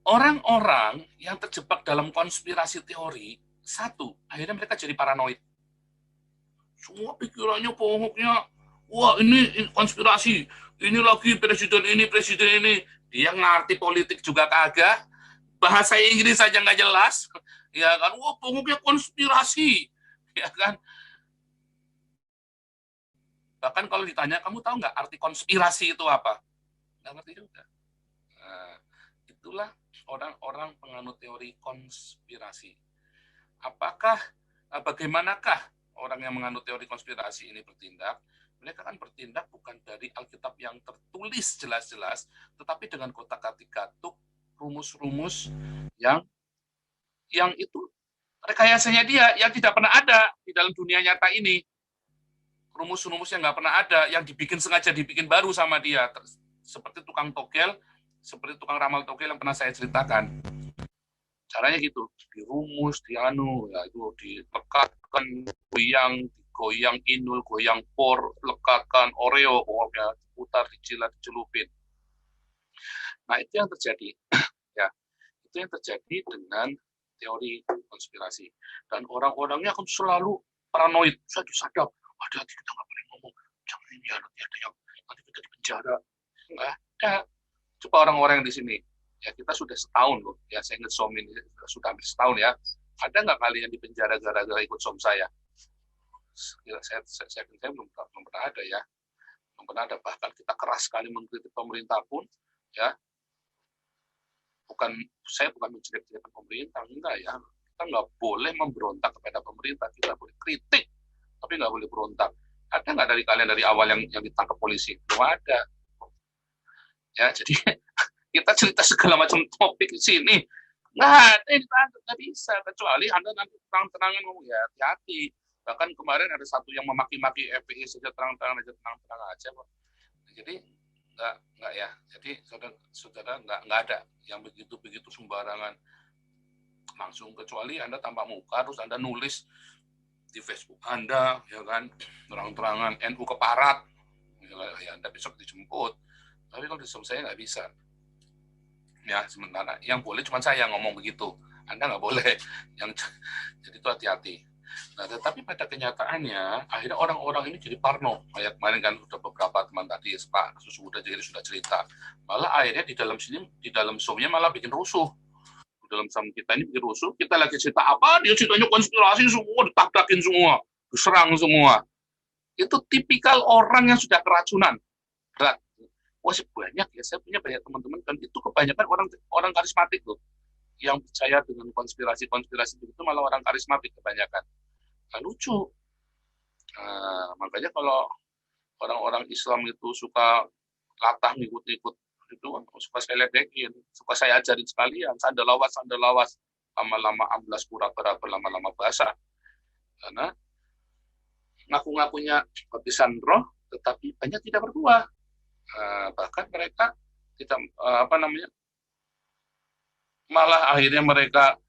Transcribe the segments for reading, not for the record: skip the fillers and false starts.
orang-orang yang terjebak dalam konspirasi teori, satu, akhirnya mereka jadi paranoid. Semua pikirannya, pokoknya, wah ini konspirasi, ini lagi presiden ini. Dia ngerti politik juga kagak, bahasa Inggris saja nggak jelas, ya kan? Wah pokoknya konspirasi, ya kan? Bahkan kalau ditanya, kamu tahu nggak arti konspirasi itu apa? Nggak ngerti juga. Nah, itulah orang-orang penganut teori konspirasi. Apakah, bagaimanakah orang yang menganut teori konspirasi ini bertindak? Mereka kan bertindak bukan dari Alkitab yang tertulis jelas-jelas, tetapi dengan kotak-atik gatuk, rumus-rumus yang itu rekayasanya dia yang tidak pernah ada di dalam dunia nyata ini. Rumus-rumus yang nggak pernah ada, yang dibikin sengaja dibikin baru sama dia, seperti tukang togel, seperti tukang ramal togel yang pernah saya ceritakan. Caranya gitu, dirumus, dianu, ya itu dilekatkan, goyang inul, goyang por, lekatkan oreo, pokoknya putar, dicilat, dicelupin. Nah itu yang terjadi, ya itu yang terjadi dengan teori konspirasi. Dan orang-orangnya akan selalu paranoid, saya disadap, hati-hati kita nggak boleh ngomong, jangan ini ya, nanti ada yang nanti kita di penjara. Nggak ada. Coba orang-orang yang di sini, ya kita sudah setahun loh, ya saya ingat som ini sudah hampir setahun ya. Ada nggak kalian di penjara gara-gara ikut som saya? Saya belum pernah ada ya. Belum pernah ada, bahkan kita keras sekali mengkritik pemerintah pun, ya saya bukan menjelek-jelekan pemerintah, enggak ya. Kita nggak boleh memberontak kepada pemerintah, kita boleh kritik, tapi nggak boleh berontak. Ada nggak dari kalian dari awal yang ditangkap polisi? Belum ada. Ya, jadi kita cerita segala macam topik di sini, nggak ada yang ditangkap, nggak bisa, kecuali Anda nanti terang-terangan ngomong, ya hati-hati. Bahkan kemarin ada satu yang memaki-maki FPI saja terang-terangan aja. Jadi nggak ya. Jadi saudara nggak ada yang begitu sembarangan langsung, kecuali Anda tampak muka terus Anda nulis di Facebook Anda, ya kan, terang-terangan NU keparat, ya Anda besok dijemput. Tapi kalau di saya nggak bisa. Ya, sementara yang boleh cuma saya ngomong begitu. Anda nggak boleh. Jadi itu hati-hati. Nah, tetapi pada kenyataannya, akhirnya orang-orang ini jadi parno. Kayak kemarin kan sudah beberapa teman tadi, Pak Susuda jadi sudah cerita. Malah akhirnya di dalam Zoom-nya malah bikin rusuh. Di dalam Zoom kita ini bikin rusuh. Kita lagi cerita apa, dia ceritanya konspirasi semua, ditak-takin semua, diserang semua. Itu tipikal orang yang sudah keracunan. Berat. Wah, banyak ya, saya punya banyak teman-teman, dan itu kebanyakan orang karismatik loh. Yang percaya dengan konspirasi itu malah orang karismatik kebanyakan. Nah, lucu. Makanya kalau orang-orang Islam itu suka latah ngikut-ngikut itu, suka saya ledekin, suka saya ajarin sekalian, sandalawas, lama-lama amblas pura-pura, lama-lama basah. Karena ngaku-ngakunya kebisan roh, tetapi banyak tidak berbuah. Bahkan mereka kita malah akhirnya mereka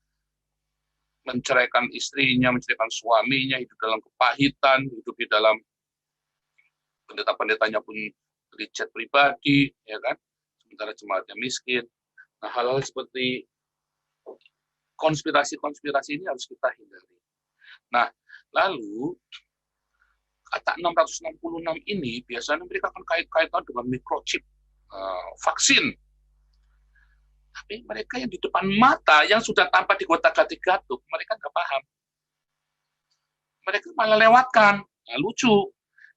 menceraikan istrinya, menceraikan suaminya, hidup dalam kepahitan, hidup di dalam pendeta-pendetanya pun beli jet pribadi, ya kan? Sementara jemaatnya miskin. Nah, hal-hal seperti konspirasi ini harus kita hindari. Nah, lalu kata 666 ini biasanya mereka akan kait-kaitan dengan microchip, vaksin. Tapi mereka yang di depan mata, yang sudah tampak di gotak-gatik gatuk, mereka nggak paham. Mereka malah lewatkan. Nah, lucu.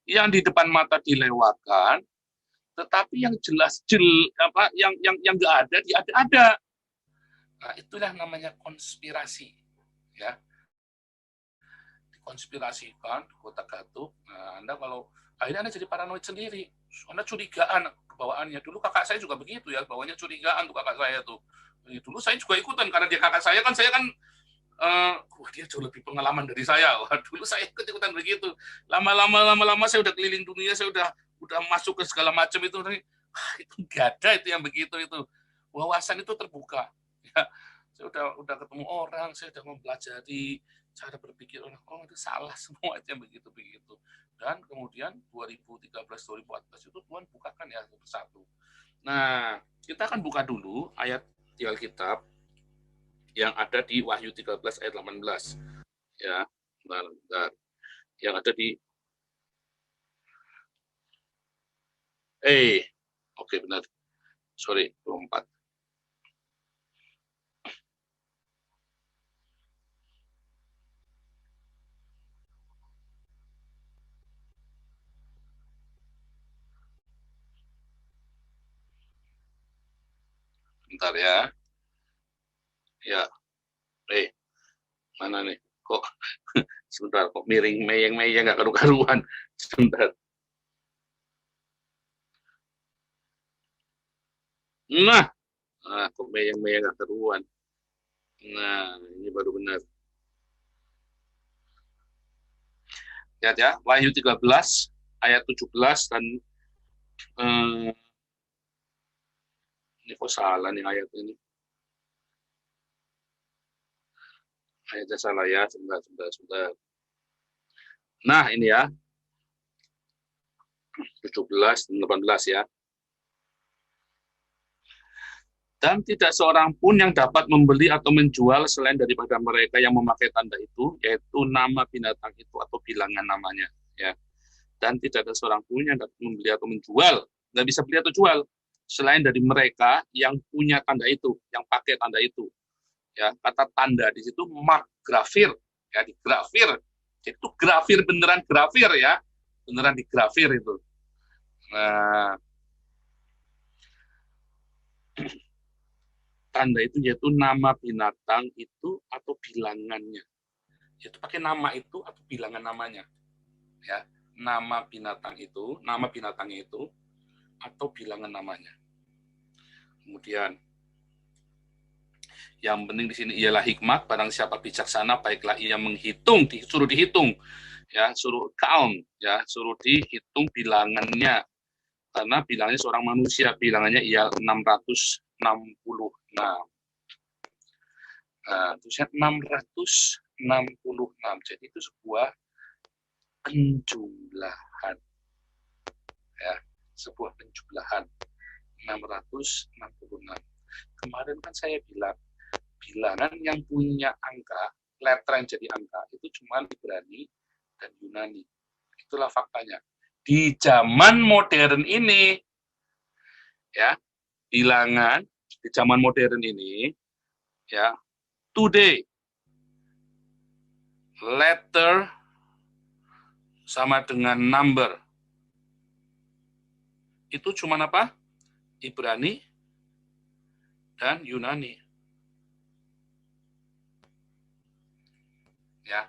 Yang di depan mata dilewatkan, tetapi yang yang nggak ada, dia ada. Nah, itulah namanya konspirasi. Ya. Dikonspirasikan, gotak-gatuk. Nah, Anda kalau akhirnya Anda jadi paranoid sendiri. Anda curigaan kebawaannya. Dulu kakak saya juga begitu ya, bawanya curigaan tuh kakak saya tuh. Dulu saya juga ikutan karena dia kakak saya kan, dia jauh lebih pengalaman dari saya. Wah, dulu saya ikut-ikutan begitu. Lama-lama saya udah keliling dunia, saya udah masuk ke segala macam itu. Itu nggak ada itu yang begitu itu. Wawasan itu terbuka. Ya, saya udah ketemu orang, saya udah mempelajari cara berpikir orang, itu salah semua itu yang begitu-begitu. Dan kemudian 2013-2014 itu Tuhan bukakan ya satu-satu. Nah, kita akan buka dulu ayat di Alkitab yang ada di Wahyu 13 ayat 18. Ya, bentar. Yang ada di oke benar. Sorry, 24. Bentar ya. Ya. Mana nih? Kok sebentar kok miring meyeng-meyeng nggak karu-karuan. Sebentar. Nah, kok meyeng-meyeng nggak karuan. Nah, ini baru benar. Lihat ya, Wahyu 13 ayat 17 dan ini kok salah nih ayat ini. Ayatnya salah ya, sebentar. Nah, ini ya. 17 dan 18 ya. Dan tidak seorang pun yang dapat membeli atau menjual selain daripada mereka yang memakai tanda itu, yaitu nama binatang itu atau bilangan namanya. Ya. Dan tidak ada seorang pun yang dapat membeli atau menjual, nggak bisa beli atau jual, selain dari mereka yang punya tanda itu, yang pakai tanda itu. Ya, kata tanda di situ mark grafir, ya digrafir. Jadi itu grafir beneran grafir ya, beneran digrafir itu. Nah, tanda itu yaitu nama binatang itu atau bilangannya. Yaitu pakai nama itu atau bilangan namanya. Ya, nama binatangnya itu atau bilangan namanya. Kemudian yang penting di sini ialah hikmat, barang siapa bijaksana baiklah ia menghitung, disuruh dihitung, ya, suruh count, ya, suruh dihitung bilangannya. Karena bilangannya seorang manusia, bilangannya ia 666. Nah, tulisnya 666. Jadi itu sebuah penjumlahan. Ya, sebuah penjumlahan. 666. Kemarin kan saya bilang, bilangan yang punya angka, letter yang jadi angka, itu cuma Ibrani dan Yunani. Itulah faktanya. Di zaman modern ini, ya, bilangan di zaman modern ini, ya, today, letter sama dengan number. Itu cuma apa? Ibrani dan Yunani. Ya.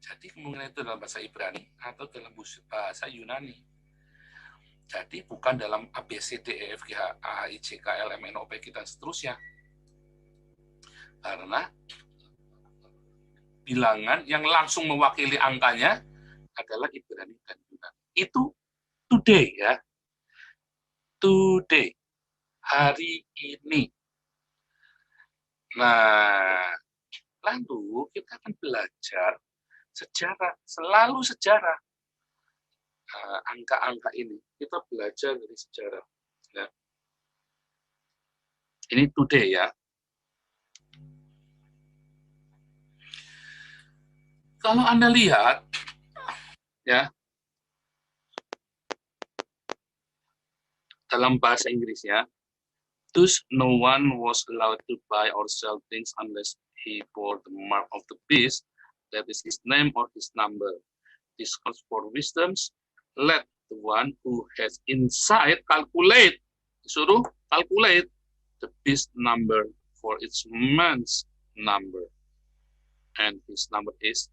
Jadi kemungkinan itu dalam bahasa Ibrani atau dalam bahasa Yunani. Jadi bukan dalam A, B, C, D, E, F, G, H, A, I, J, K, L, M, N, O, P, Q, dan seterusnya. Karena bilangan yang langsung mewakili angkanya adalah Ibrani dan Yunani. Itu today ya. Today. Hari ini. Nah, lalu kita akan belajar sejarah, selalu sejarah. Angka-angka ini kita belajar dari sejarah. Ya. Ini today ya. Kalau Anda lihat, ya, dalam bahasa Inggris ya, thus no one was allowed to buy or sell things unless he bore the mark of the beast, that is his name or his number. This calls for wisdoms. Let the one who has insight calculate, disuruh calculate the beast number for its month's number. And his number is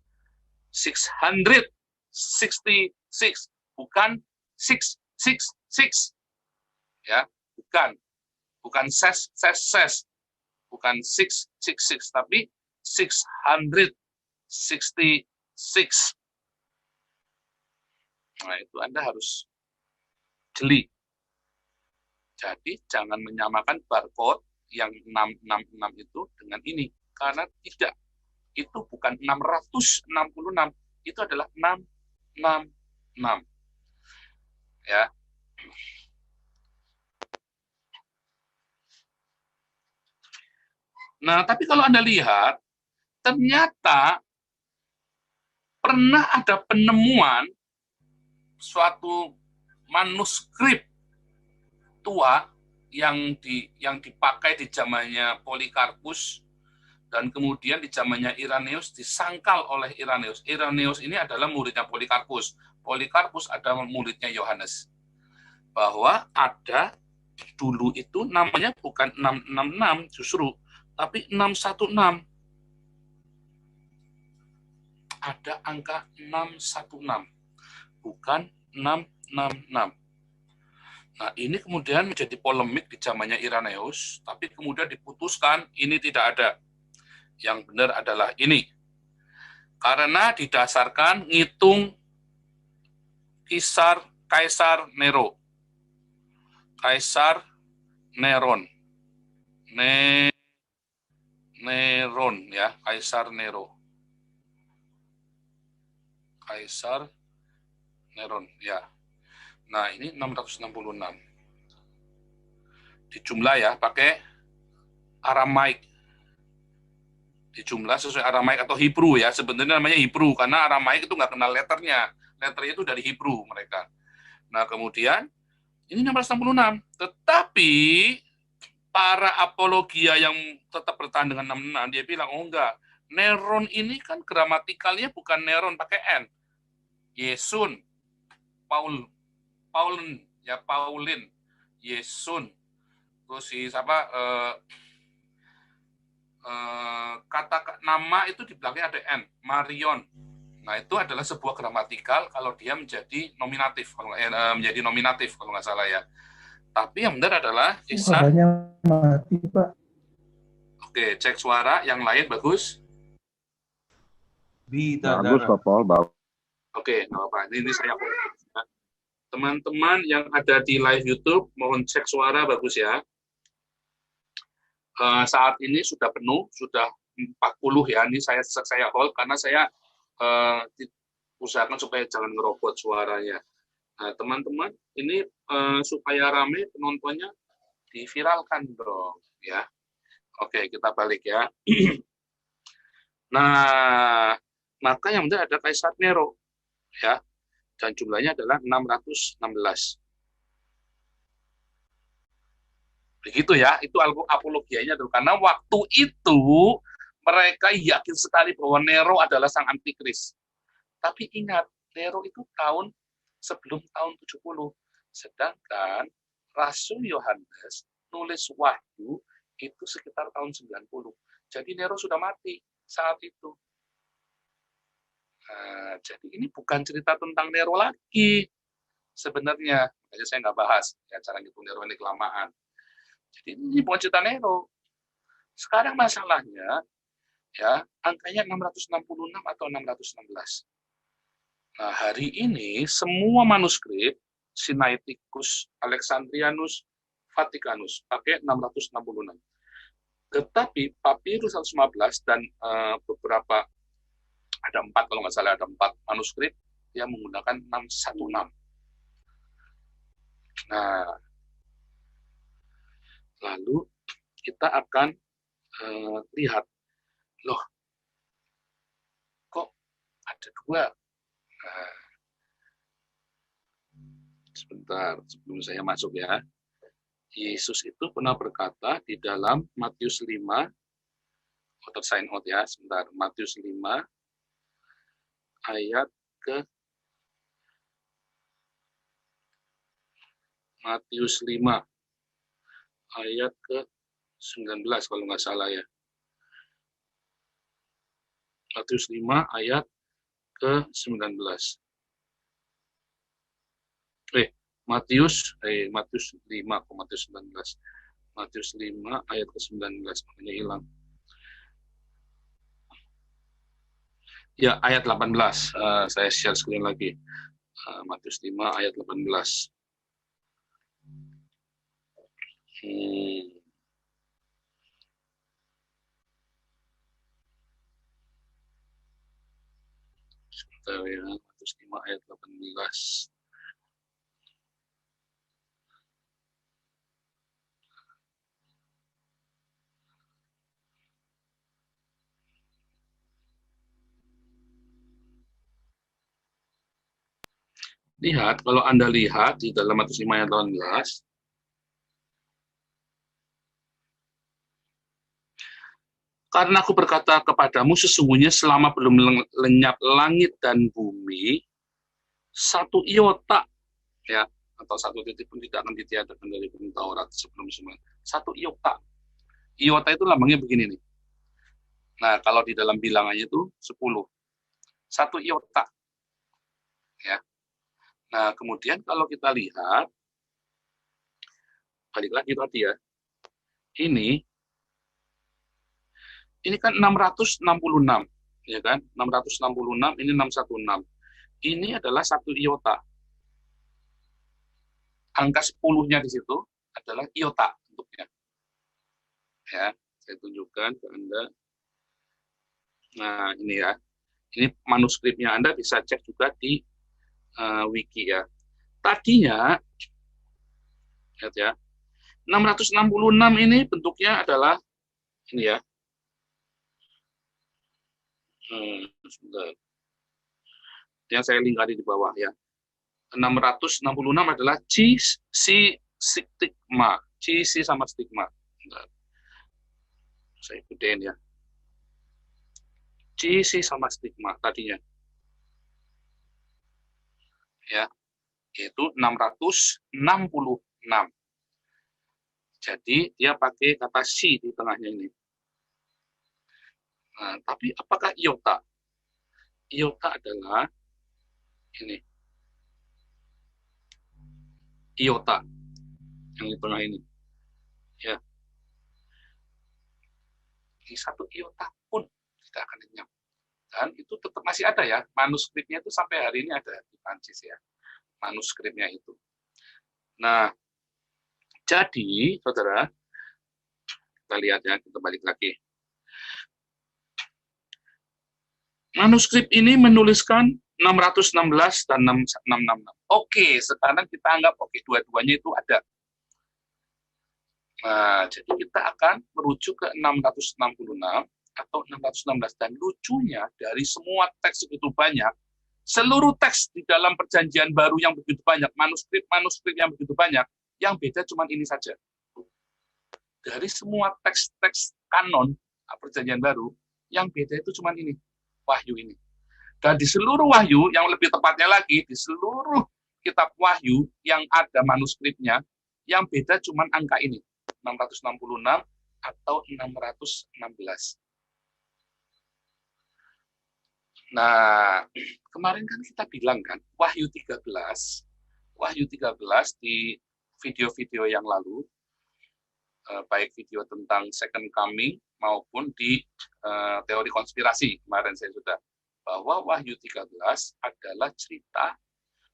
666, bukan 666. Ya, bukan ses, bukan 666, tapi 666. Nah, itu Anda harus jeli. Jadi, jangan menyamakan barcode yang 666 itu dengan ini. Karena tidak. Itu bukan 666. Itu adalah 666. Ya. Nah, tapi kalau Anda lihat, ternyata pernah ada penemuan suatu manuskrip tua yang dipakai di zamannya Polikarpus dan kemudian di zamannya Irenaeus disangkal oleh Irenaeus. Irenaeus ini adalah muridnya Polikarpus. Polikarpus adalah muridnya Yohanes. Bahwa ada dulu itu namanya bukan 666 justru, tapi 616. Ada angka 616, bukan 666. Nah, ini kemudian menjadi polemik di zamannya Irenaeus, tapi kemudian diputuskan ini tidak ada. Yang benar adalah ini. Karena didasarkan ngitung Kaisar Nero. Kaisar Neron. Neron ya, Kaisar Nero. Kaisar Neron ya. Nah, ini 666. Dijumlah ya, pakai Aramaik. Dijumlah sesuai Aramaik atau Hebrew ya. Sebenarnya namanya Hebrew, karena Aramaik itu nggak kenal letternya. Letternya itu dari Hebrew mereka. Nah, kemudian, ini 666. Tetapi, para apologia yang tetap bertahan dengan 66, dia bilang, oh enggak, Neron ini kan gramatikalnya bukan Neron, pakai N. Yesun, Paulin, Yesun, terus si siapa kata nama itu di belakangnya ada N, Marion. Nah, itu adalah sebuah gramatikal kalau dia menjadi nominatif, menjadi nominatif kalau nggak salah ya. Tapi yang benar adalah Isa. Suaranya mati, Pak. Oke, cek suara. Yang lain bagus. Bagus, Pak Paul. Bagus. Oke, nggak apa-apa. Ini saya. Teman-teman yang ada di live YouTube, mohon cek suara bagus ya. Saat ini sudah penuh, sudah 40 ya. Ini saya hold karena saya usahakan supaya jangan ngerobot suaranya. Nah, teman-teman, ini supaya rame penontonnya diviralkan dong, ya. Oke, kita balik ya. Nah, maka yang benar ada Kaisar Nero, ya, dan jumlahnya adalah 616. Begitu ya, itu apologianya dulu. Karena waktu itu mereka yakin sekali bahwa Nero adalah sang antikris. Tapi ingat, Nero itu sebelum tahun 70. Sedangkan Rasul Yohanes nulis Wahyu itu sekitar tahun 90. Jadi Nero sudah mati saat itu. Nah, jadi ini bukan cerita tentang Nero lagi sebenarnya. Makanya saya nggak bahas ya, cara ngitung Nero ini kelamaan. Jadi ini bukan cerita Nero. Sekarang masalahnya ya angkanya 666 atau 616. Nah, hari ini semua manuskrip Sinaiticus, Alexandrianus, Vaticanus pakai 666. Tetapi Papyrus 115 dan beberapa ada 4 kalau nggak salah, ada 4 manuskrip yang menggunakan 616. Nah, lalu kita akan lihat, loh, kok ada 2? Nah, sebentar, sebelum saya masuk ya. Yesus itu pernah berkata di dalam Matius 5, sign out ya, sebentar. Matius 5, ayat ke Matius 5 ayat ke 19 kalau nggak salah ya. Matius 5 ayat ke 19. Matius 5 ke Matius 19. Matius 5 ayat ke 19 makanya hilang. Ya, ayat 18. Saya share screen lagi. Matius 5 ayat 18. Sebentar ya, Matius 5 ayat 18. Lihat, kalau Anda lihat di dalam Matius 5 ayat 18, karena aku berkata kepadamu, sesungguhnya selama belum lenyap langit dan bumi, satu iota, ya, atau satu titik pun tidak akan ditiadakan dari hukum Taurat sebelum semua. Satu iota. Iota itu lambangnya begini nih. Nah, kalau di dalam bilangannya itu 10. Satu iota. Ya. Nah, kemudian kalau kita lihat, balik lagi tadi ya, ini kan 666, ya kan? 666, ini 616. Ini adalah satu iota. Angka 10-nya di situ adalah iota bentuknya. Ya, saya tunjukkan ke Anda. Nah, ini ya. Ini manuskripnya Anda bisa cek juga di wiki ya. Tadinya, lihat ya, 666 ini bentuknya adalah ini ya. Sebentar. Yang saya link tadi di bawah ya. 666 adalah C stigma. C sama stigma. Bentar. Saya gedein ya. C sama stigma tadinya. Ya, yaitu 666. Jadi dia pakai kata C di tengahnya ini. Nah, tapi apakah iota? Iota adalah ini. Iota yang di tengah ini. Ya. Ini satu iota pun tidak akan lenyap. Dan itu tetap masih ada ya. Manuskripnya itu sampai hari ini ada di Prancis ya. Manuskripnya itu. Nah, jadi saudara, kita lihat ya, kita balik lagi. Manuskrip ini menuliskan 616 dan 666. Oke, sekarang kita anggap dua-duanya itu ada. Nah, jadi kita akan merujuk ke 666 atau 616. Dan lucunya dari semua teks begitu banyak, seluruh teks di dalam perjanjian baru yang begitu banyak, manuskrip yang begitu banyak, yang beda cuma ini saja. Dari semua teks-teks kanon perjanjian baru, yang beda itu cuma ini. Wahyu ini. Dan di seluruh wahyu, yang lebih tepatnya lagi, di seluruh kitab wahyu yang ada manuskripnya, yang beda cuma angka ini, 666 atau 616. Nah, kemarin kan kita bilang kan, Wahyu 13 di video-video yang lalu, baik video tentang second coming maupun di teori konspirasi kemarin saya sudah, bahwa Wahyu 13 adalah cerita,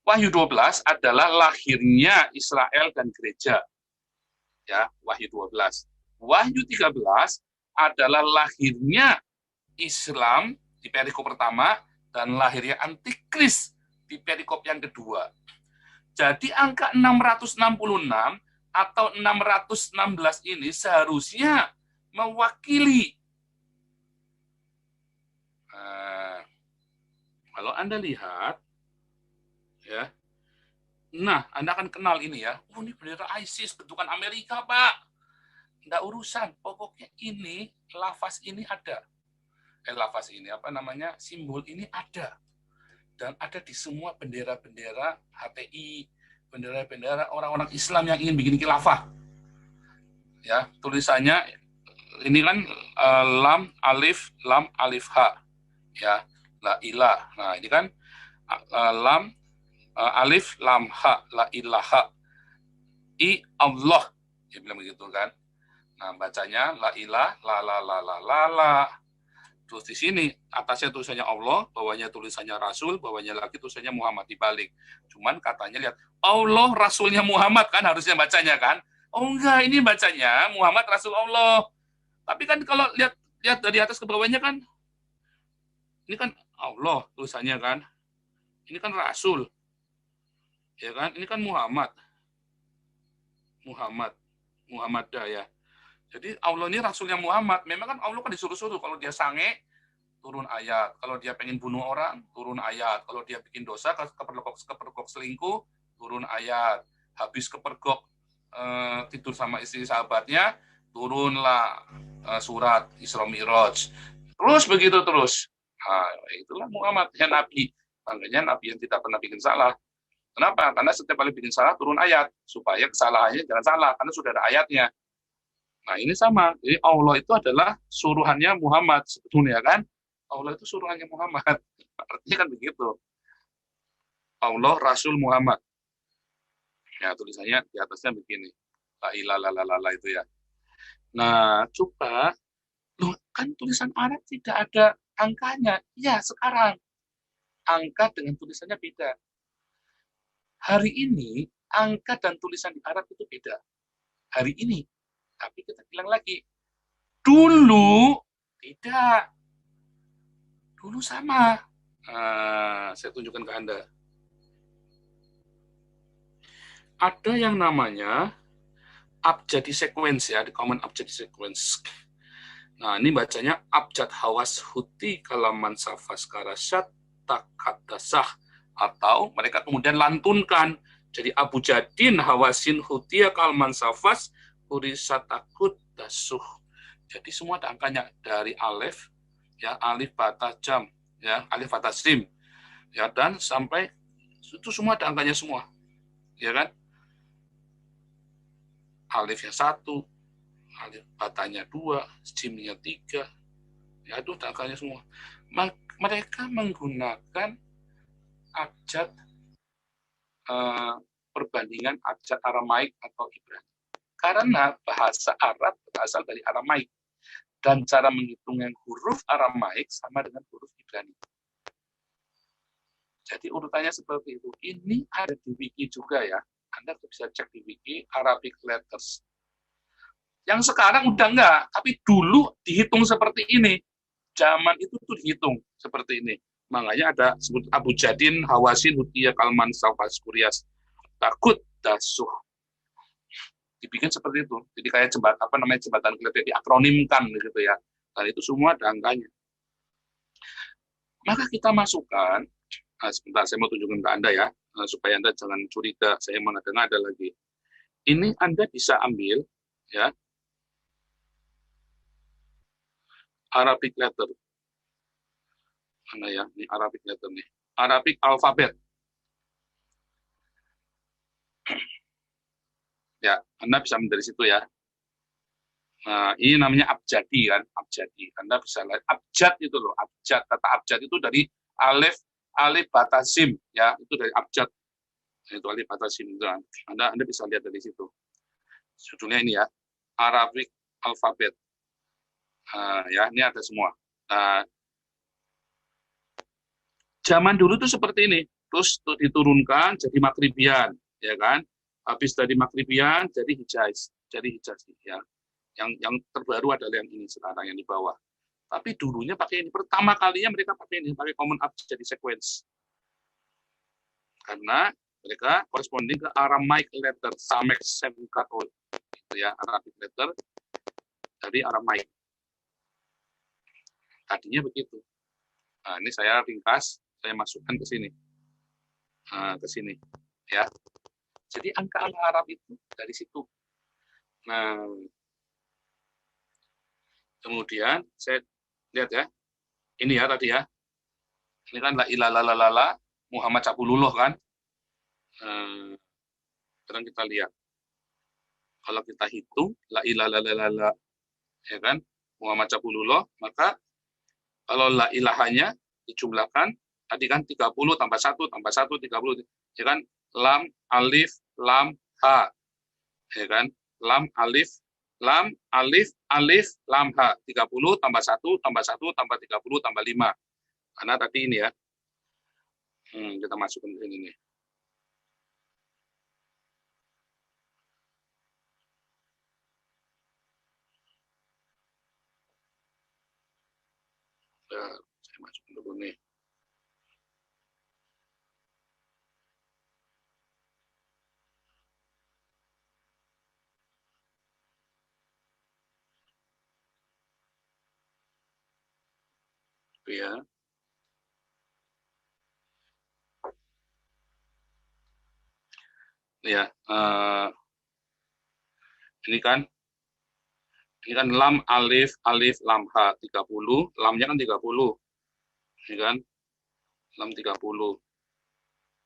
Wahyu 12 adalah lahirnya Israel dan gereja. Ya, Wahyu 12. Wahyu 13 adalah lahirnya Islam di perikop pertama dan lahirnya Antikris di perikop yang kedua. Jadi angka 666 atau 616 ini seharusnya mewakili. Kalau Anda lihat, ya, nah Anda akan kenal ini ya. Oh, ini bendera ISIS, bentukan Amerika, Pak. Nggak urusan, pokoknya ini, lafaz ini ada. Lafaz ini, simbol ini ada. Dan ada di semua bendera-bendera HTI, bendera-bendera orang-orang Islam yang ingin bikin khilafah. Ya, tulisannya ini kan lam alif ha. Ya, la ilah. Nah, ini kan lam alif lam ha, la ilaha. Allah. Dia bilang begitu kan. Nah, bacanya la ilah la la la la la la. Terus di sini atasnya tulisannya Allah, bawahnya tulisannya Rasul, bawahnya lagi tulisannya Muhammad dibalik. Cuman katanya lihat, Allah Rasulnya Muhammad kan harusnya bacanya kan. Oh enggak, ini bacanya Muhammad Rasul Allah. Tapi kan kalau lihat dari atas ke bawahnya kan, ini kan Allah tulisannya kan. Ini kan Rasul. Ya kan? Ini kan Muhammad ya. Jadi Allah ini Rasulnya Muhammad. Memang kan Allah kan disuruh-suruh kalau dia sange turun ayat. Kalau dia pengen bunuh orang, turun ayat. Kalau dia bikin dosa, kepergok selingkuh, turun ayat. Habis kepergok tidur sama istri sahabatnya, turunlah surat Isra Mi'raj. Terus begitu terus. Nah, itulah Muhammad yang Nabi. Makanya Nabi yang tidak pernah bikin salah. Kenapa? Karena setiap kali bikin salah turun ayat supaya kesalahannya jangan salah karena sudah ada ayatnya. Nah, ini sama. Jadi Allah itu adalah suruhannya Muhammad sebetulnya kan. Allah itu suruhannya Muhammad. Artinya kan begitu. Allah Rasul Muhammad. Ya, tulisannya di atasnya begini. La ilaha illallah itu ya. Nah, coba loh, kan tulisan Arab tidak ada angkanya. Ya, sekarang angka dengan tulisannya beda. Hari ini angka dan tulisan di Arab itu beda. Hari ini. Tapi kita bilang lagi, dulu tidak. Dulu sama. Saya tunjukkan ke Anda. Ada yang namanya abjadi sequence ya, di common abjadi sequence. Nah, ini bacanya abjad hawas huti kalaman safas karasyat takadasah. Atau mereka kemudian lantunkan. Jadi Abu Jadin hawasin hutia kalman safas urisatakut dasuh. Jadi semua ada angkanya dari alif, ya alif bata jam, ya alif bata sim, ya dan sampai itu semua ada angkanya semua, ya kan? Alifnya 1, alif batanya 2, simnya 3, ya itu ada angkanya semua. Mereka menggunakan abjad perbandingan abjad Aramaik atau Ibrani. Karena bahasa Arab berasal dari Aramaik. Dan cara menghitung yang huruf Aramaik sama dengan huruf Ibrani. Jadi urutannya seperti itu. Ini ada di wiki juga ya. Anda bisa cek di wiki Arabic Letters. Yang sekarang udah enggak, tapi dulu dihitung seperti ini. Zaman itu tuh dihitung seperti ini. Makanya ada sebut Abu Jadin, Hawasin, Hutiyah, Kalman, Safas, Kurias, Takut, Dasuh. Dibikin seperti itu. Jadi kayak jembatan keledai diakronimkan gitu ya. Dan itu semua ada angkanya. Maka kita masukkan, sebentar saya mau tunjukkan ke Anda ya, supaya Anda jangan curiga saya mengada-ngada lagi. Ini Anda bisa ambil ya Arabic letter. Mana ya? Ini Arabic letter nih. Arabic alfabet. Ya, Anda bisa ambil dari situ ya. Nah, ini namanya abjadi kan, abjadi. Anda bisa lihat abjad itu loh, abjad. Kata abjad itu dari alif batasim ya, itu dari abjad. Itu alif batasim itu. Anda bisa lihat dari situ. Judulnya ini ya, Arabic alfabet. Ya, ini ada semua. Zaman dulu tuh seperti ini, terus diturunkan jadi Makribian, ya kan? Habis dari Makribian jadi Hijaz, ya. Yang terbaru adalah yang ini sekarang yang di bawah. Tapi dulunya pakai ini. Pertama kalinya mereka pakai ini, pakai common abjad sequence. Karena mereka corresponding ke Aramaic letter, Samek Semkatol, itu ya, Arabic letter dari Aramaic. Tadinya begitu. Nah, ini saya ringkas, saya masukkan ke sini. Ke sini, ya. Jadi angka-angka Arab itu dari situ. Nah, kemudian saya lihat ya, ini ya tadi ya, ini kan la ilaha Muhammad Cabulullah kan. Sekarang kita lihat, kalau kita hitung la ilaha ya kan Muhammad Cabulullah, maka kalau la ilahanya dijumlahkan tadi kan 30 tambah 1 tambah 1 30, ya kan, lam alif lam ha, ya kan, lam alif lam ha, 30 tambah 1 tambah 1 tambah 30 tambah 5. Karena tadi ini ya. Kita masukkan ke sini nih. Saya masukkan dulu nih. Ya. Ya, ini kan lam alif alif lam ha 30, lamnya kan 30. Ini kan lam 30.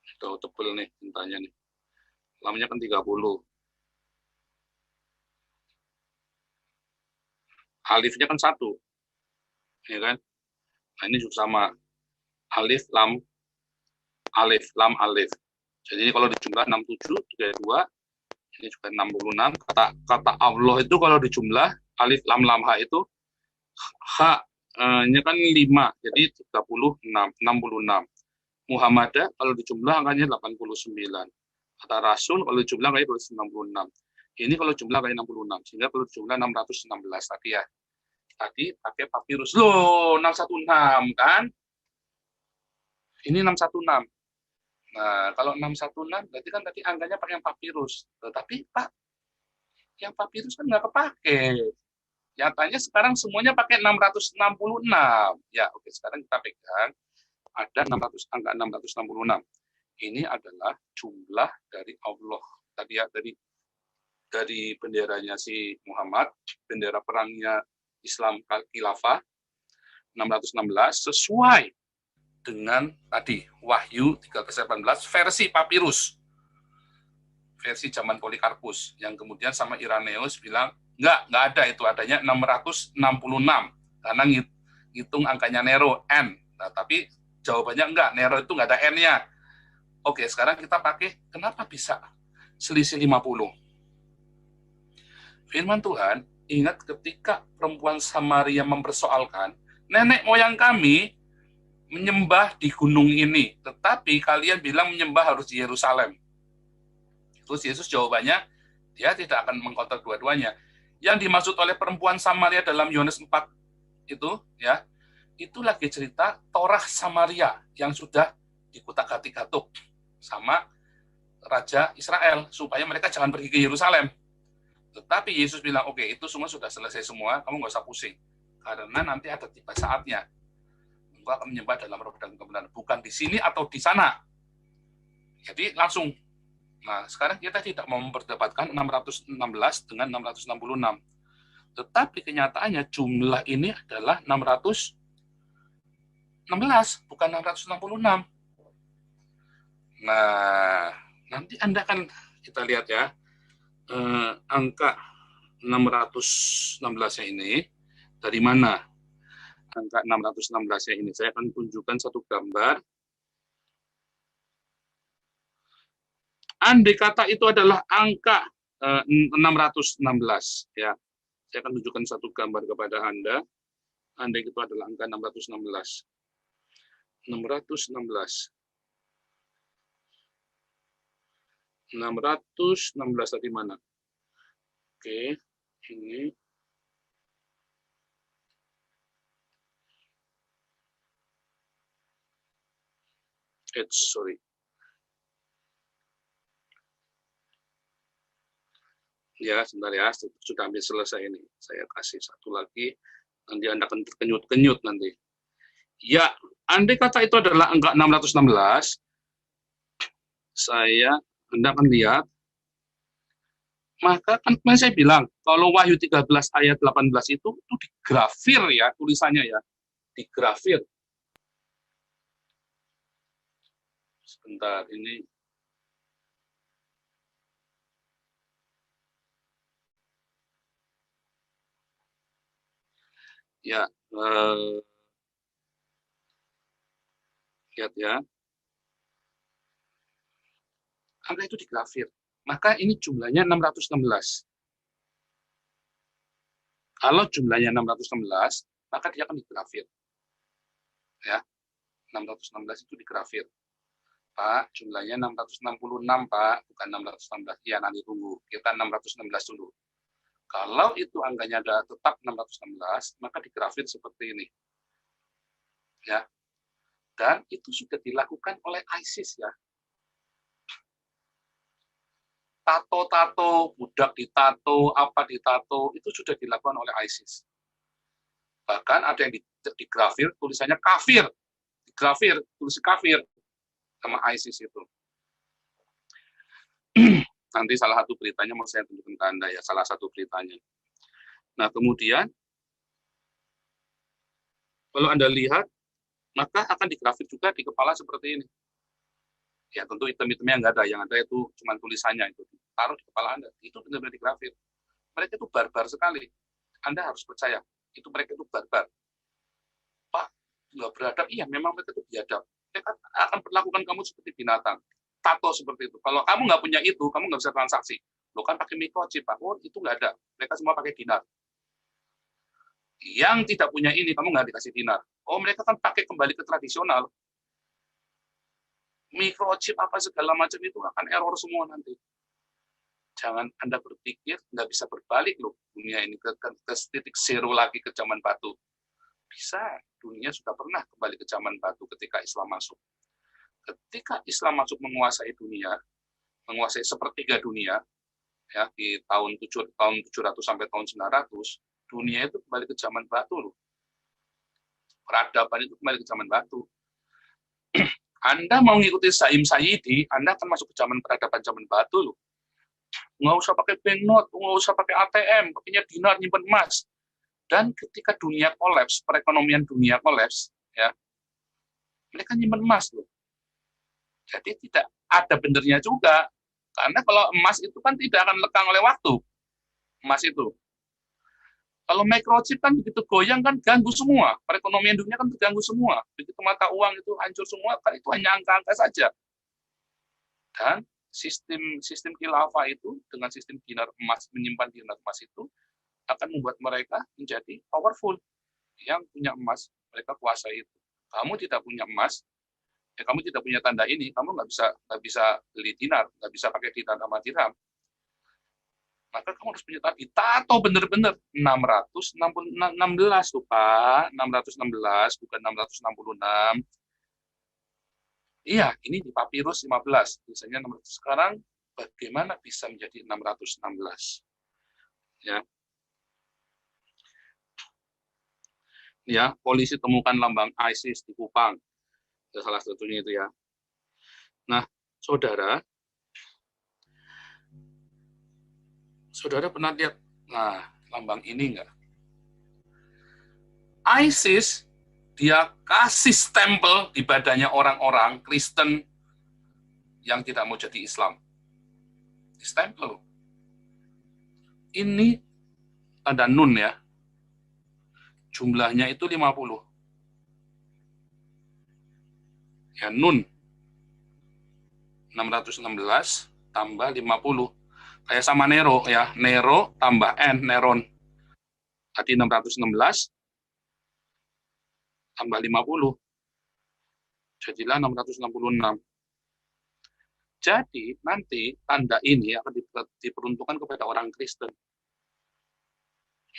Sudah tebel nih tintanya nih. Lamnya kan 30. Alifnya kan 1, ya kan? Nah, ini juga sama. Alif lam alif. Jadi kalau dijumlah 67 32, ini juga 66. Kata Allah itu kalau dijumlah alif lam ha itu ha nya kan 5, jadi 36, 66. Muhammadah kalau dijumlah angkanya 89. Kata Rasul kalau dijumlah angkanya 96. Ini kalau jumlah angkanya 66, sehingga kalau dijumlah 616 tadi ya. Tadi pakai papirus. Loh, 616 kan? Ini 616. Nah, kalau 616 berarti kan tadi angkanya pakai yang papirus. Tetapi Pak, yang papirus kan nggak kepake. Nyatanya sekarang semuanya pakai 666. Ya, oke, sekarang kita pegang ada 600, angka 666. Ini adalah jumlah dari Allah. Tadi ya, dari benderanya si Muhammad, bendera perangnya Islam Khilafah 616 sesuai dengan tadi Wahyu 13:18 versi papirus, versi zaman Polikarpus, yang kemudian sama Irenaeus bilang nggak ada, itu adanya 666 karena ngitung angkanya Nero N. Nah, tapi jawabannya enggak, Nero itu nggak ada N-nya. Oke, sekarang kita pakai, kenapa bisa selisih 50? Firman Tuhan, ingat ketika perempuan Samaria mempersoalkan, nenek moyang kami menyembah di gunung ini, tetapi kalian bilang menyembah harus di Yerusalem. Terus Yesus jawabannya, dia tidak akan mengkonter dua-duanya. Yang dimaksud oleh perempuan Samaria dalam Yohanes 4 itu, ya, itu lagi cerita Torah Samaria yang sudah dikutak-atik-atuk sama Raja Israel, supaya mereka jangan pergi ke Yerusalem. Tetapi Yesus bilang, oke, itu semua sudah selesai semua, kamu nggak usah pusing. Karena nanti ada tiba saatnya. Engkau akan menyembah dalam roh dan kebenaran. Bukan di sini atau di sana. Jadi langsung. Nah, sekarang kita tidak mau memperdebatkan 616 dengan 666. Tetapi kenyataannya jumlah ini adalah 616, bukan 666. Nah, nanti Anda kan, kita lihat ya, angka 616-nya ini dari mana? Angka 616-nya ini saya akan tunjukkan satu gambar. Andai kata itu adalah angka 616, ya. Saya akan tunjukkan satu gambar kepada Anda. Andai itu adalah angka 616. 616 tadi mana? Oke, ini. Sorry. Ya, sebentar ya, sudah hampir selesai ini. Saya kasih satu lagi, nanti Anda akan terkenyut-kenyut nanti. Ya, andai kata itu adalah angka 616, Anda akan lihat, maka kan kemarin saya bilang, kalau Wahyu 13 ayat 18 itu digrafir ya, tulisannya ya, digrafir. Sebentar, ini. Ya, lihat ya. Angka itu digrafir. Maka ini jumlahnya 616. Kalau jumlahnya 616, maka dia akan digrafir. Ya, 616 itu digrafir. Pak, jumlahnya 666, Pak, bukan 616. Ya, nanti tunggu. Kita 616 dulu. Kalau itu angkanya ada tetap 616, maka digrafir seperti ini. Ya. Dan itu sudah dilakukan oleh ISIS ya. Tato-tato, budak ditato, apa ditato, itu sudah dilakukan oleh ISIS. Bahkan ada yang digrafir tulisannya kafir, digrafir tulis kafir sama ISIS itu. Nanti salah satu beritanya mau saya tunjukkan ke Anda ya, salah satu beritanya. Nah, kemudian kalau Anda lihat, maka akan digrafir juga di kepala seperti ini. Ya, tentu item-itemnya nggak ada, yang ada itu cuma tulisannya itu. Taruh di kepala Anda, itu benar-benar digrafir. Mereka itu barbar sekali. Anda harus percaya, itu mereka itu barbar. Pak, nggak beradab, iya memang mereka itu biadab. Mereka akan perlakukan kamu seperti binatang. Tato seperti itu. Kalau kamu nggak punya itu, kamu nggak bisa transaksi. Lo kan pakai microchip, Pak. Oh, itu nggak ada. Mereka semua pakai dinar. Yang tidak punya ini, kamu nggak dikasih dinar. Oh, mereka kan pakai kembali ke tradisional. Microchip apa segala macam itu akan error semua nanti. Jangan Anda berpikir nggak bisa berbalik loh dunia ini ke titik zero lagi ke zaman batu. Bisa, dunia sudah pernah kembali ke zaman batu ketika Islam masuk. Ketika Islam masuk menguasai dunia, menguasai sepertiga dunia, ya di tahun 700 sampai tahun 900, dunia itu kembali ke zaman batu loh. Peradaban itu kembali ke zaman batu. Anda mau ngikuti Saim Sayyidi, Anda akan masuk ke zaman peradaban zaman batu loh. Nggak usah pakai banknote, nggak usah pakai ATM, pakainya dinar nyimpen emas. Dan ketika dunia kolaps, perekonomian dunia kolaps, ya, mereka nyimpen emas loh. Jadi tidak ada benernya juga, karena kalau emas itu kan tidak akan lekang oleh waktu, emas itu. Kalau microchip kan begitu goyang kan ganggu semua, perekonomian dunia kan terganggu semua. Begitu mata uang itu hancur semua, kan itu hanya angka-angka saja. Dan sistem khilafah itu dengan sistem dinar emas, menyimpan dinar emas itu akan membuat mereka menjadi powerful. Yang punya emas, mereka kuasai itu. Kamu tidak punya emas, ya kamu tidak punya tanda ini, kamu nggak bisa beli dinar, nggak bisa pakai dinar sama dirham. Maka kamu harus punya tato bener-bener 616 tuh Pak, 616 bukan 666. Iya, ini di papirus 15, biasanya 600. Sekarang bagaimana bisa menjadi 616? Ya. Ya, polisi temukan lambang ISIS di Kupang. Ya, salah satunya itu ya. Nah, saudara pernah lihat lambang ini enggak? ISIS dia kasih stempel di badannya orang-orang Kristen yang tidak mau jadi Islam. Stempel. Ini ada nun ya. Jumlahnya itu 50. Ya, nun 616 tambah 50. Kayak sama Nero ya. Nero tambah N, Neron. Tadi 616 tambah 50. Jadilah 666. Jadi nanti tanda ini akan diperuntukkan kepada orang Kristen.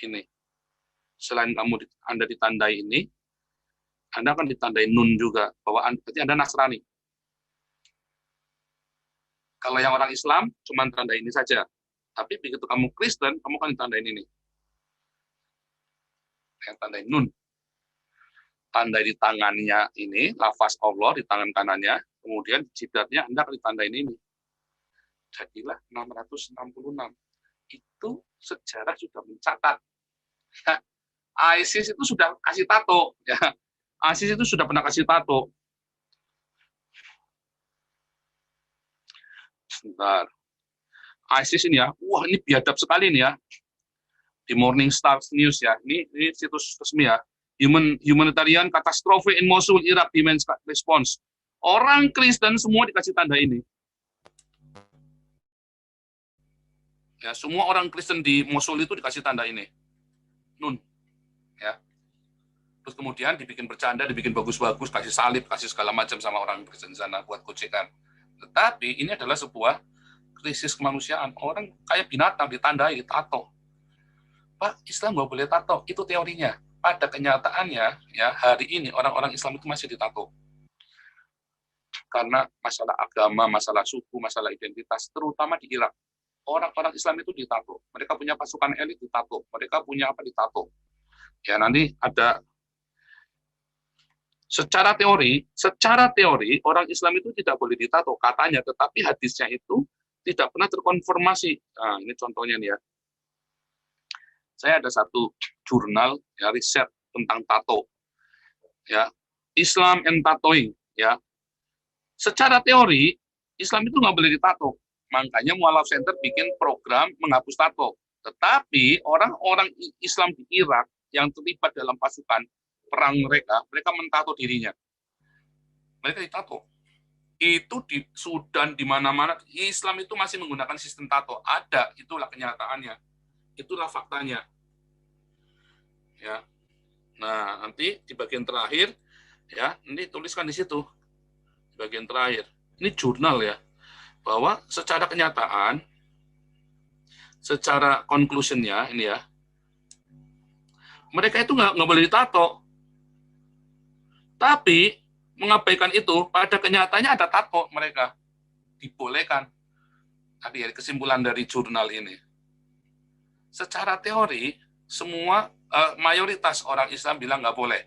Ini. Selain Anda ditandai ini, Anda akan ditandai nun juga, bahwa berarti Anda Nasrani. Kalau yang orang Islam, cuma tanda ini saja. Tapi begitu kamu Kristen, kamu akan ditandain ini. Yang tandai nun. Tanda di tangannya ini, lafaz Allah di tangan kanannya, kemudian jidatnya Anda akan ditandain ini. Jadilah 666. Itu sejarah sudah mencatat. ISIS itu sudah kasih tato. Ya. ISIS itu sudah pernah kasih tato. Sebentar. ISIS ini ya, wah ini biadab sekali nih ya. Di Morning Star News ya, ini situs resmi ya. Humanitarian catastrophe in Mosul, Iraq demands response. Orang Kristen semua dikasih tanda ini. Ya, semua orang Kristen di Mosul itu dikasih tanda ini. Nun. Ya. Terus kemudian dibikin bercanda, dibikin bagus-bagus, kasih salib, kasih segala macam sama orang Kristen sana buat gocekan. Tetapi ini adalah sebuah krisis kemanusiaan. Orang kayak binatang ditandai, tato. Pak, Islam nggak boleh tato. Itu teorinya. Pada kenyataannya, ya hari ini orang-orang Islam itu masih ditato. Karena masalah agama, masalah suku, masalah identitas, terutama di Irak. Orang-orang Islam itu ditato. Mereka punya pasukan elit ditato. Mereka punya apa ditato. Ya, nanti ada secara teori orang Islam itu tidak boleh ditato katanya, tetapi hadisnya itu tidak pernah terkonfirmasi. Nah, ini contohnya nih ya. Saya ada satu jurnal ya riset tentang tato ya, Islam and Tattooing ya. Secara teori Islam itu nggak boleh ditato. Makanya Mualaf Center bikin program menghapus tato. Tetapi orang-orang Islam di Irak yang terlibat dalam pasukan perang mereka mentato dirinya. Mereka ditato. Itu di Sudan, di mana-mana Islam itu masih menggunakan sistem tato. Ada, itulah kenyataannya. Itulah faktanya. Ya. Nah, nanti di bagian terakhir ya, ini tuliskan di situ. Di bagian terakhir. Ini jurnal ya. Bahwa secara kenyataan, secara conclusion-nya ini ya, mereka itu nggak boleh ditato. Tapi mengabaikan itu, pada kenyataannya ada tato mereka. Dibolehkan. Tadi ya, kesimpulan dari jurnal ini. Secara teori, semua mayoritas orang Islam bilang nggak boleh.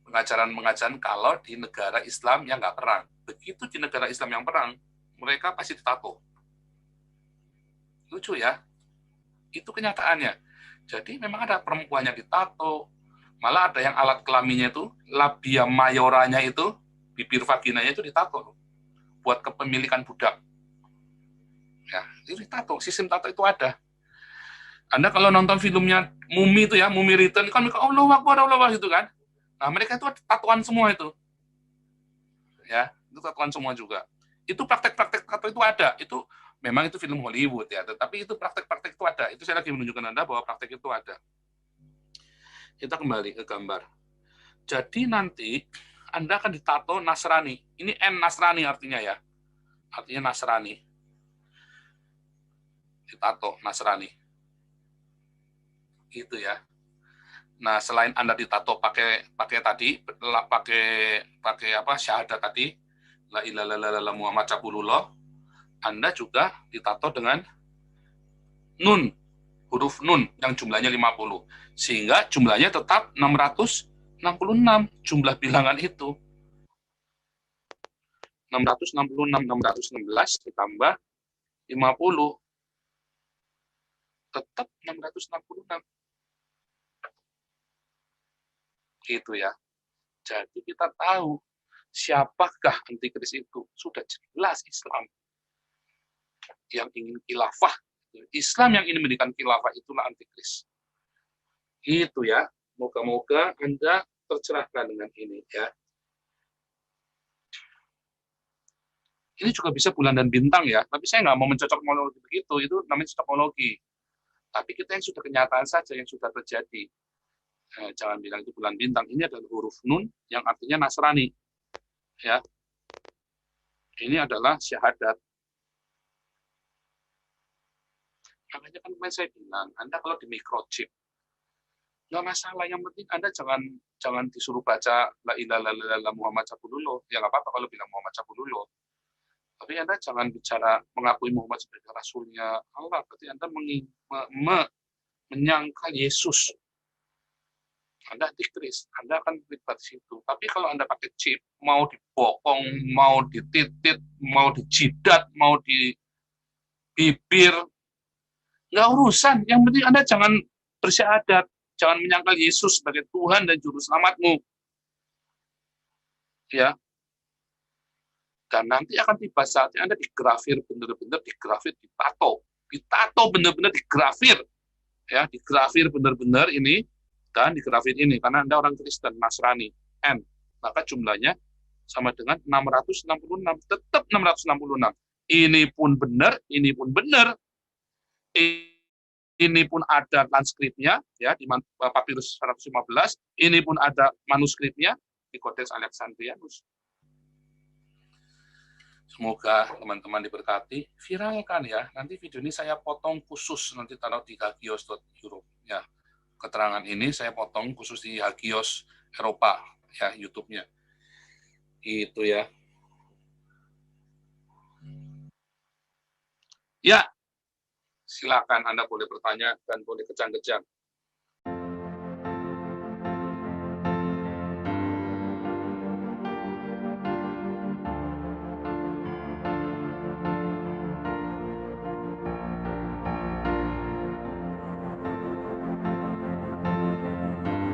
Pengajaran-pengajaran kalau di negara Islam yang nggak perang. Begitu di negara Islam yang perang, mereka pasti ditato. Lucu ya? Itu kenyataannya. Jadi memang ada perempuan yang ditato, malah ada yang alat kelaminnya itu, labia mayoranya itu, bibir vaginanya itu ditato. Buat kepemilikan budak. Ya, itu ditato. Sistem tato itu ada. Anda kalau nonton filmnya Mumi itu ya, Mumi Return, kan mereka Allah Akbar gitu kan. Nah, mereka itu tatoan semua itu. Ya, itu tatoan semua juga. Itu praktek-praktek tato itu ada. Itu memang itu film Hollywood ya, tetapi itu praktek-praktek itu ada. Itu saya lagi menunjukkan Anda bahwa praktek itu ada. Kita kembali ke gambar. Jadi nanti Anda akan ditato Nasrani. Ini N Nasrani artinya ya. Artinya Nasrani. Ditato Nasrani. Gitu ya. Nah, selain Anda ditato pakai tadi, pakai apa syahadat tadi, la ilaha illallah Muhammad Rasulullah, Anda juga ditato dengan nun, huruf nun yang jumlahnya 50. Sehingga jumlahnya tetap 666 jumlah bilangan itu. 666, 616 ditambah 50. Tetap 666. Gitu ya. Jadi kita tahu siapakah antikris itu. Sudah jelas Islam yang ingin khilafah. Islam yang ingin mendirikan khilafah itulah antikris. Gitu ya. Moga-moga Anda tercerahkan dengan ini ya. Ini juga bisa bulan dan bintang ya, tapi saya nggak mau mencocokmologi begitu, itu namanya cocokmologi. Tapi kita yang sudah kenyataan saja, yang sudah terjadi. Jangan bilang itu bulan bintang, ini adalah huruf nun yang artinya Nasrani. Ya. Ini adalah syahadat. Makanya kan kemarin saya bilang, Anda kalau di microchip, nggak masalah, yang penting Anda jangan disuruh baca la ilaha illallah Muhammad Rasulullah. Ya nggak apa-apa kalau bilang Muhammad Rasulullah. Tapi Anda jangan bicara mengakui Muhammad sebagai Rasulnya Allah. Berarti Anda menyangkal Yesus. Anda antikris. Anda akan terlibat di situ. Tapi kalau Anda pakai chip, mau dibokong, mau dititit, mau dijidat, mau di bibir, nggak urusan. Yang penting Anda jangan bersyahadat. Jangan menyangkal Yesus sebagai Tuhan dan Juru Selamatmu. Ya. Dan nanti akan tiba saatnya Anda digrafir, benar-benar digrafir, ditato benar-benar digrafir, ya, digrafir benar-benar ini, dan digrafir ini, karena Anda orang Kristen, Nasrani, N, maka jumlahnya sama dengan 666, tetap 666. Ini pun benar, ini pun benar, ini pun ada transkripnya, ya, di Papyrus 115, ini pun ada manuskripnya di Codex Alexandrianus. Semoga teman-teman diberkati. Viralkan ya. Nanti video ini saya potong khusus, nanti taruh di hagios.europe. Ya. Keterangan ini saya potong khusus di Hagios Eropa, ya, YouTube-nya. Itu ya. Ya, silakan Anda boleh bertanya dan boleh kejang-kejang.